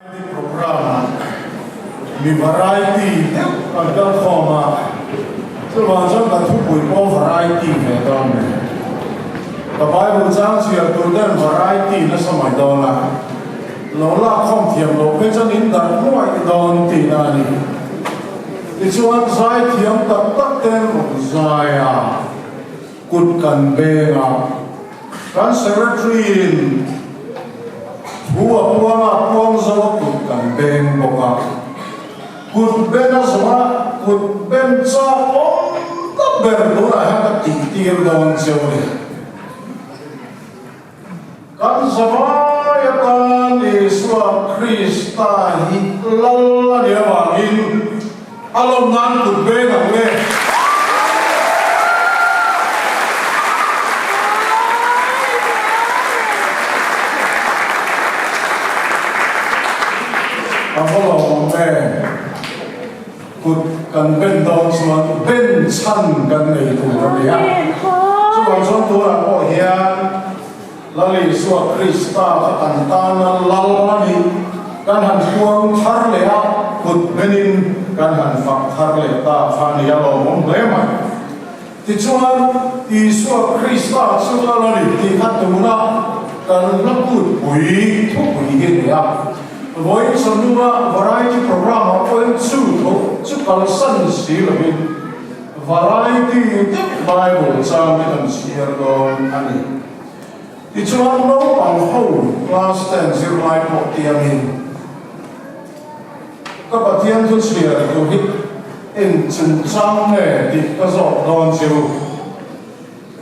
program mi variety kan khoma so ma jang kan thu pui po variety ve don me the bible chang sia tu den variety na samai don la lo la khom thiam lo pe chang in dan nuai don ti na ni ti chuan sai thiam tak tak ten zai a kut kan be nga kan secretary in Buat puang sama kut kan beng boka, kut bena sama kut benca om tak berdua yang ketikir dalam siapa kan sama ya kan Yesus Kristus hitlala dia bangin alam nan kut bena me. Apalagi kut kan bendong semua bencan kan itu dia. Cuma contoh aku hian lalu Yesus Kristus kantana lalani kan han puang harlea kut benin kan han fak harlea ta fani yalomong lemai. Ticuan Yesus Kristus sukalani tihatuna kan lakut bui tu bui dia. Với số number variety program ở bên chú kalau sân sĩ là bên variety Bible sang cái thần sĩ ở đó anh ấy thì chúng ta nói bằng hậu class 10 zero line một tiêm hình các bạn tiêm chút sĩ ở đó hít in chân trang này thì các giọt đòn chiều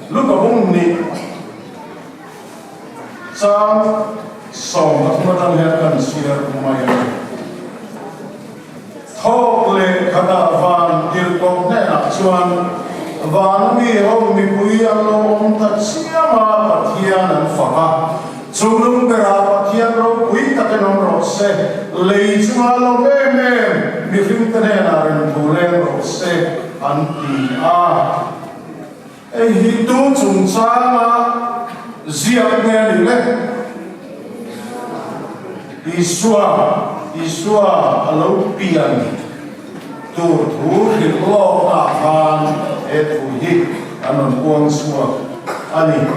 lúc đó bông nị trang song at madalhan kan siya kumayan thok le khada van tirkok ne na chuan van mi ho mi pui alo om ta chiama pathian an faka chunum bera pathian ro pui ta kenom ro se le chuma lo me mi fim tane na ren thule ro se an ti a e hi tu chung chama ziak ne ni le Isua alo pian tu hilo akan hit anon buang semua ani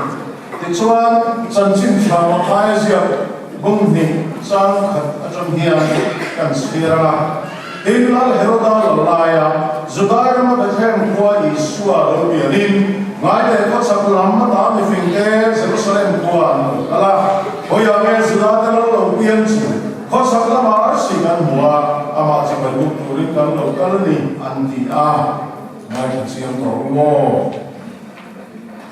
tichuan chanchin thama khai sia bungni sang khat acham hian kan sira hinal heroda lalaya zudar ma bethem kwa Isua alo pianin ngai de ko saklam ma ta mi fingte Jerusalem kuan ala hoya me zudar alo pian kau sakla mahar singan mua amat sampai turin kan lokal ni anti mai siang terungo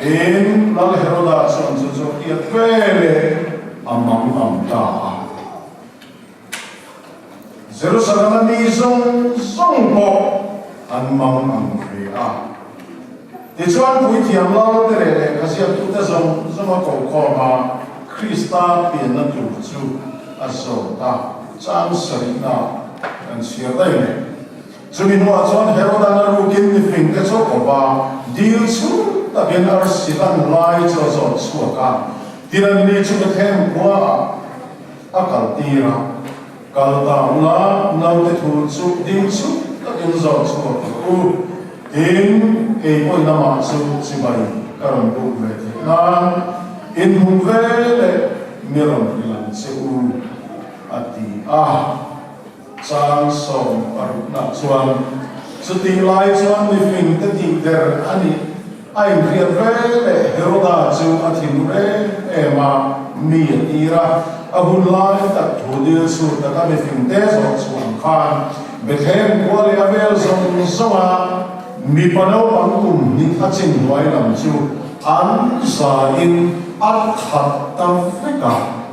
in lalu heroda sonso ia pele amam amta Jerusalem ni songpo amam amkria dicuan puiti amlau tere kasih tu tesong sama kau ma Krista piana tu asota chang sarina an siadai chumi no achon heroda na rukin ni fing te cho koba deal chu ta ben ar silan lai cho zo chuaka tiran ni chu ka them kwa akal tira kalta una nau te thu chu deal chu ta ben zo chuaka u in e poi na ma chu sibai karam bu ve na in hu vele miron ilan seu ati chang som aruna chuan chuti lai chuan mi fing te ti der ani ai riat vele heroda chu athim re ema mi ira abun lai ta thudil chu ta ka mi fing te so chuan khan bethem kwale avel som soma mi panau pangkum ni thachin huai lam chu an sa in at khat tam fika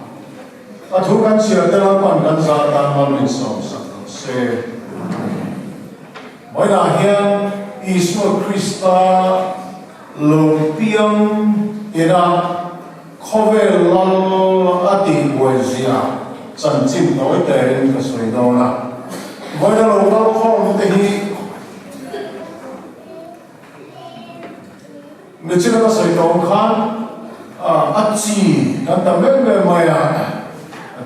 atukan siya dalapan kan sa tamal min sa se moina hian Yesus Kristus lumpiang ina khovel lal ati poesia chanchin noi terin ka soidona moina lokal khom te hi mechina soidon khan achi kan tamel me maya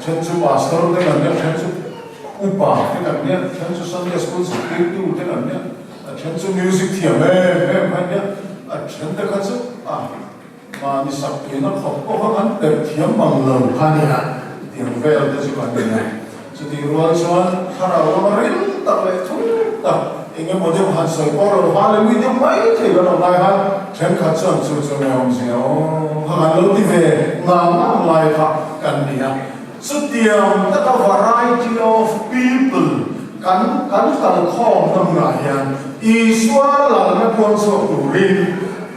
chen chu pastor te kan ne chen chu upa te kan ne chen chu Sunday school secretary te kan ne chen chu music thiam kan ne chen te kan chu ma ni sak te na khop ko kan te thiam mang lo khania tiang vel te chu kan ne chu ti rual chuan khara lo rin ta le thu ta inge mo de han soi ko ro ha le mi de mai the lo lai ha chen kha chuan chu chu me ong se o ha lo ti ve na lai kha kan ni ha so tiang ta variety of people kan khom nam ra hian iswa la na pon so tu rin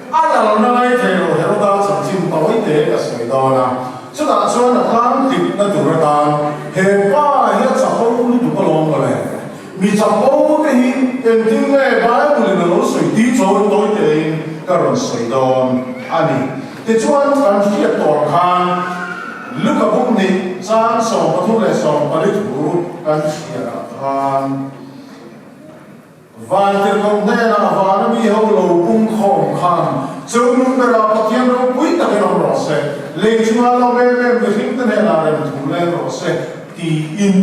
ala na ai the ro he ro da chang chim pawai te ka soi do na chu da chuan na kan tik na tu ra ta he pa he cha ho lu tu ko long le mi cha ho te hi en tin le Bible na lo soi ti cho toi te ka ron soi do ani te chuan kan hiat tor khan look at book ni chan song pa thu le song pa le thu kan sia khan van ter kong ne na van mi ho lo pung khom khan chu nu pe ra pa tian ro pui ta ke ro se le chuma lo me me hing te ne na re thu le ro se ti in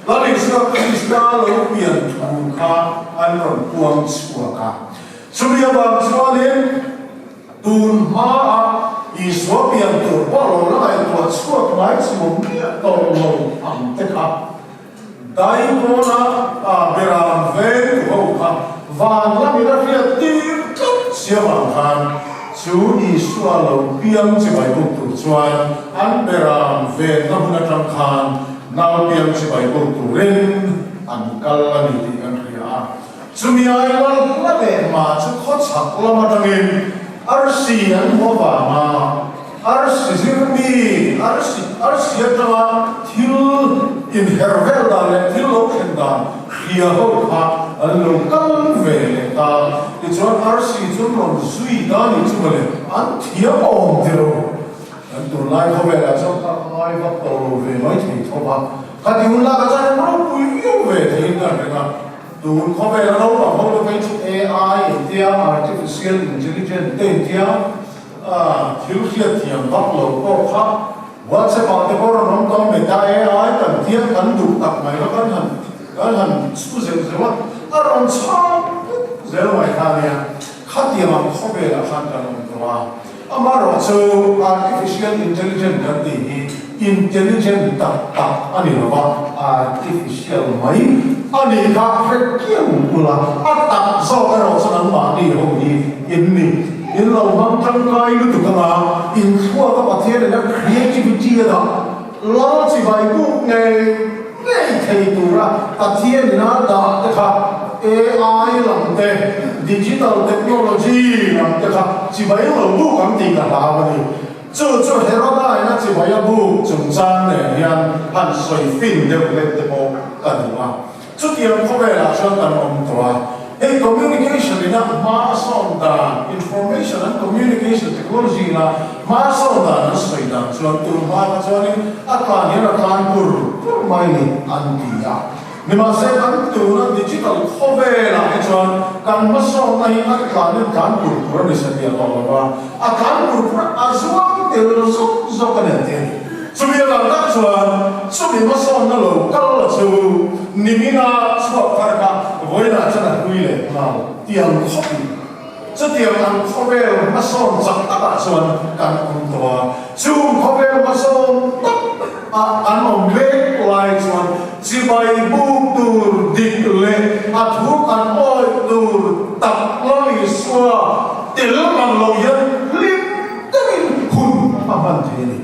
la le sa krista lo pian thu kha an ron puang chua ka chuya ba chua le tun ma Iswa pian tu polo lai tu chuak mai chu mi to lo am te kha dai ko na beram ve ho kha van la mi ra fia ti sia man han chu Iswa lo pian chi bai bu tu chuan an beram ve na huna tang khan na pian chi bai bu tu ren an kal la ni ti an ria chu mi ai la le ma chu kho chak la ma tangin arsi an hova ma arsi zirmi arsi atama thil in hervel da le thil lo khenda khia ho kha an lo kal ve le ta ti chon arsi chun ron zui da ni chu le an thia om diro an tu lai ho ve la chon ta lai va to ve mai thi thoba ka ti un la ka cha ma pui yo ve thi da na tu ko ve la lo ba ho lo kai chu AI dia artificial intelligence te dia thiếu khiết thiam bắc lo ko kha WhatsApp ate ko ron tom me ta AI kan dia kan du tak mai lo kan han su ze wa aron cha ze lo mai ta ya kha dia ma ko ve la khan kan lo wa amaro so artificial intelligence kan ti intelligent tak ani lo wa artificial mai ani ka phekkiam pula atak so ka ro san ma ni ho ni inni in lo bang tang kai lu tu ka in thua ka pathe le na creativity da lo chi bai bu nge thei tu ra pathe na da ta kha AI lam te digital technology lam te kha chi bai lo bu kam ti ka la ba ni chu he ro da na chi bai bu chung chan ne hian han soi fin de le te mo ka ni wa chu tiam ko ve la chuan kan om towa communication in mass on the information and communication technology na mass on the nasaidan chuan tu ma ka chuan atlan hera kan pur mai ni antia ni ma se kan tu na digital khovela he chuan kan ma so na hi atlan ni kan pur ni se dia lo ba a kan pur azuam te lo so kan te Sumia lang tak chuan sumi ma so na lo kal la chu ni mina chuak phar ka voina chana huile ma tiang khopi chu tiang an khovel ma so chak ta chuan kan to chu khovel ma so an om le lai chuan chi bai bu tur dik le a thu kan oi tur tak loi swa tel man lo yan lim tin hun ma ban the ni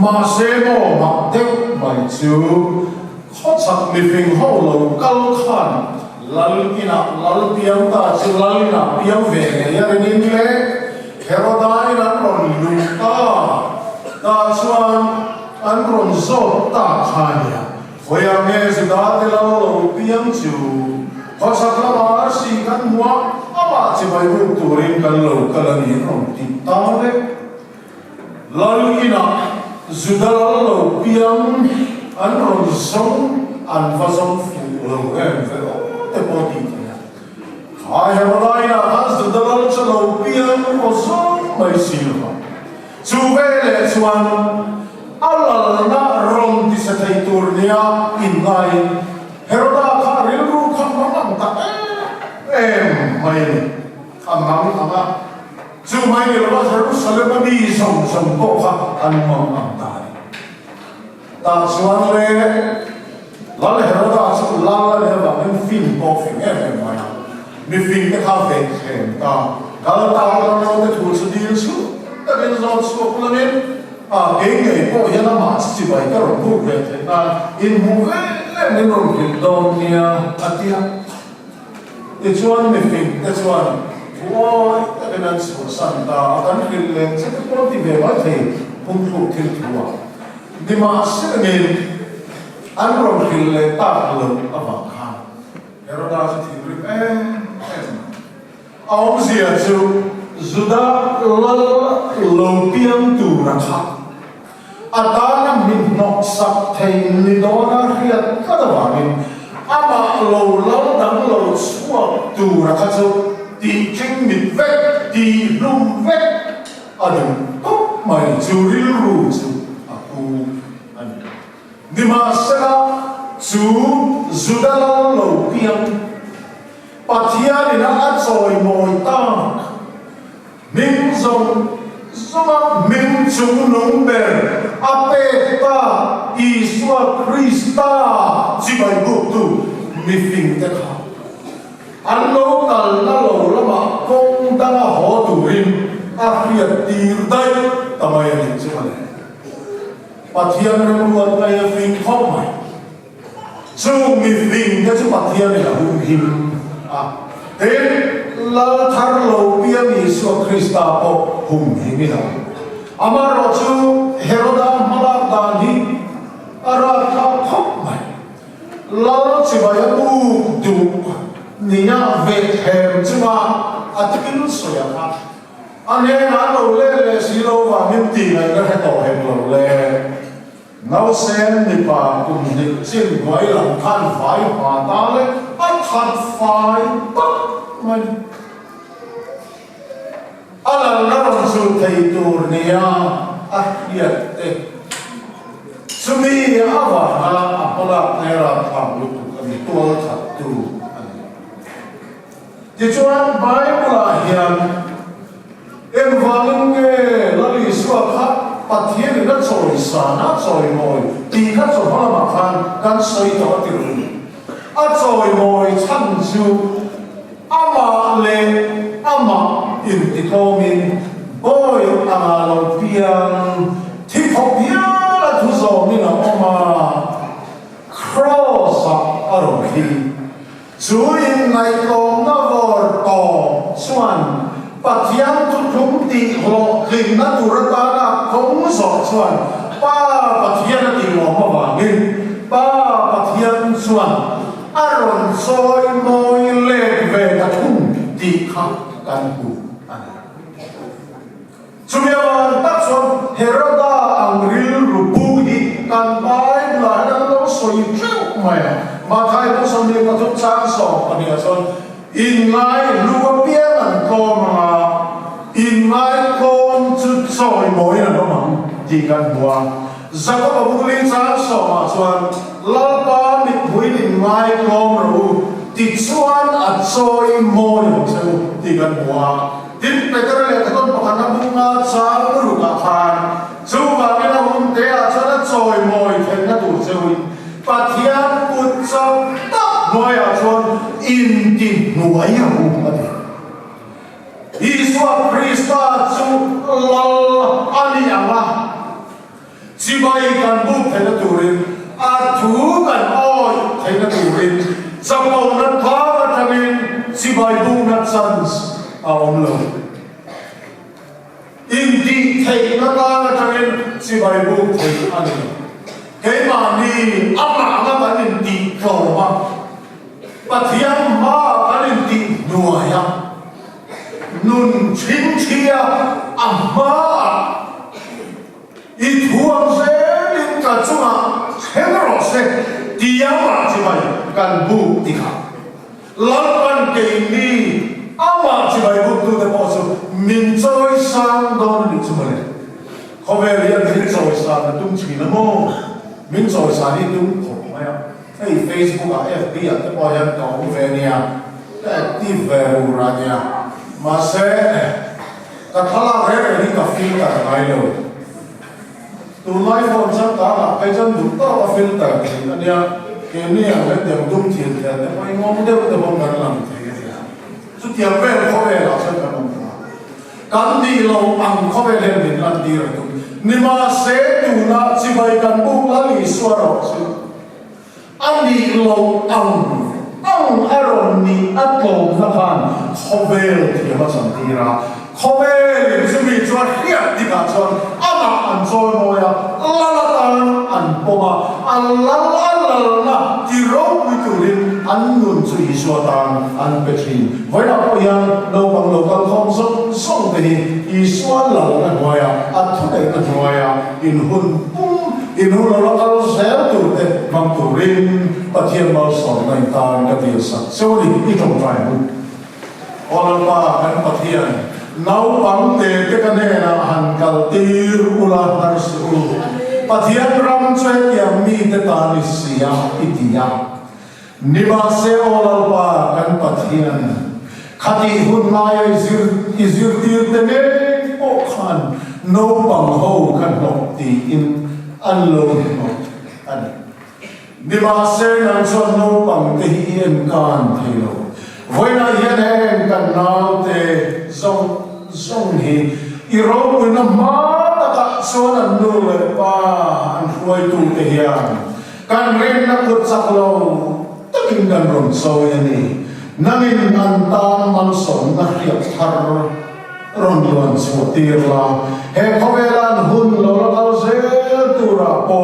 ma se mo ma tek mai chu kho chak mi phing ho lo kal khan lal piang ta chu lal na piang ve ne ya ni le herodai ran ron lu ta chuan an ron zo ta khania hoya nge se da te lo piang chu kho chak la ma si kan muwa ama chi bai bu turin kan lo kalani ron ti ta le lal ina Zudal lo piang an ron song an fasong fu lo em ve te poti hai hawadai na has zudal lo piang o song mai silva chu ve le chuan alal na ron nia in ngai Heroda kha ril ru kham mang ta mai ni amang anga chu mai ni lo Jerusalem bi som ko kha an mang ang ta ta suan le lal Heroda chu lal le ba men fin ko fin mai mi fin ke kha fe ta kal ta lo te thu chu dil chu ta ben zo chu ko le cái nghề của dân mà chỉ vậy cái rồi cũng về thế ta in mua lên nên rồi cái đồ nia atia cái chuan mình phim cái chuan ôi cái này sửa sang ta cái này lên sẽ có thì về vậy thì không thuộc thiên thua nhưng mà sẽ nên anh rồi cái lên ta luôn ở vào khang cái đó ta sẽ thì ông gì à chú Juda lâu piang tu rakha Atana min nok sak thei lidona riat kadawangin ama lo dang lo suak tu rakha chu ti ching mit vek ti lum vek adem kop mai chu ril ru chu aku an dima sera chu Juda lo piang pathia dina achoi moi ta Minh dòng Zoma Minh chung nông bèn Apeta Isua Christa Chỉ bài bộ tù Mi phình tất hạ Anh lô tàn na lô lama Công đăng hó tù rin A khiết tìr đầy Tà mày anh chứ mà nè Bà thiên râm ruột ngay phình khóc mày Chú mi phình Thế chú bà thiên này là hùng hìm Thế lal thar lo piang Yesu Krista po hum himi na amaro chu Heroda malak dani ara ka khop mai lal chibaya bu du niya ve hem chuma atkin soya ka ane na lo le silo wa min ti na ka to hem lo le nau sen ni pa kum ni chin goi lam khan phai pa ta le a khan phai pa man ala naron su thei tur nia ahiat te sumi awa ala apala nera tham lu kami tual that tu ji chuan Bible hian em walin nge lali suwa kha pathian na choi sa na choi moi ti kha cho hala ma khan kan soi to tirun a choi moi chan chu ama le ama in tikomin boy ama lo piang thi phobia la thu zo ni na oma cross aro hi chuin nai kom na vor to chuan pathian tu thum ti ho ring na turata na kong zo chuan pa pathian ti lo ma wangin pa pathian chuan aron soi moi le ve ta thum ti kha kan hu Sumiyawan takson Heroda ang ril rupu hi kan bai la dan lo soi chuk maya mathai mo som ni pathuk chang so ani ason in ngai luwa piang an ko ma in ngai kon chu choi moi na ma ti kan bua zaka ba buli chang so ma chuan la pa mi phui in ngai kom ru ti chuan a choi moi chu ti kan bua Din Peter le thon pakana bunga chal ru ka khan chu ba me na hum te a chana choi moi then na tu chui pathian put chau ta moi a chon in tin nuai a hu ma de Isua Krista chu lal ani anga chi bai kan bu then na tu rin a thu kan oi then na tu rin chapau na tha thamin chi bai bu na chans ông lừa in đi thầy nó ta thằng si bài bu thầy anh cái mà đi áp mà nó phải nên đi cầu mà và thiên ma phải nên đi nuôi à nun chính chia amma ít huống sẽ đến cả chúng à thế nó sẽ đi mà chỉ bài cần bu đi cả lăn ban kỳ đi ama chỉ bài bút tu để bảo số mình chơi sang đó là gì vậy? Không phải là mình chơi sang là tung chỉ là mô mình chơi sang thì tung hey Facebook FB te po yan ka ve nia active ve ura nia ma se ka thala re ni ka filter ngai lo tu lai phone chang ka la kai chan du ta ka filter ania ke ni ang le dem dum thien te mai ngom de te bom kan lam te su tiang ve ko ve la sa ka mong kan di lo ang ko ve le min lan di ra tu ni ma se tu na chi bai kan bu la li swaro su ani lo ang aron ni atlo na kan ko ve ti ma sam ti ra ko ve su mi chwa hiat di ka chon ama an chon mo ya la la tan an poma Allah na ti ro wi tu rin an nun chu i so tan an pe thi voi na po yang lo bang lo kal khom song te hi i so la na ho ya a thu dai ka ho ya in hun in hun lo kal se tu te bang tu rin pa thiam mal so nai tan ka ti sa so ni i thong trai mu ola pa kan pa thian nau pang te ka ne na han kal tir ula har su pathian ram che ya mi te ta ni sia itia niba se olal pa kan pathian khati hun mai izir tir te ne o khan no pang ho kan nok ti in anlo no an niba se nan chon no pang te hi en kan thelo voina yen en kan nau te zong hi iro na ma so an nu le pa an huai tu te hian kan ren na kut saklo takin kan ron so yani nangin an tan man son na hiat thar ron luan so tirla he khovelan hun lo kal se tura po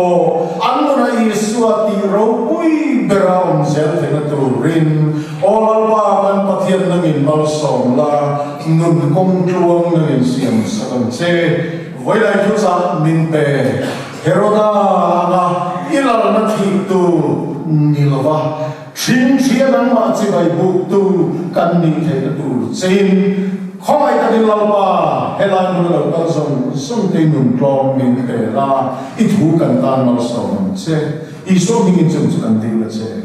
an na iswa ti ro pui beraum sel te na tu rin olal pa kan pathian nangin mal som la nun kong tuang nangin siam sakam che voi lai chu sa min pe heroda na ilal na thi tu nilwa thin thian ang ma chi bai bu tu kan ni the tu chen khoi ta din law pa helai mun lo ka song te nun klom min pe la I thu kan tan mal som che I so min chung kan te la che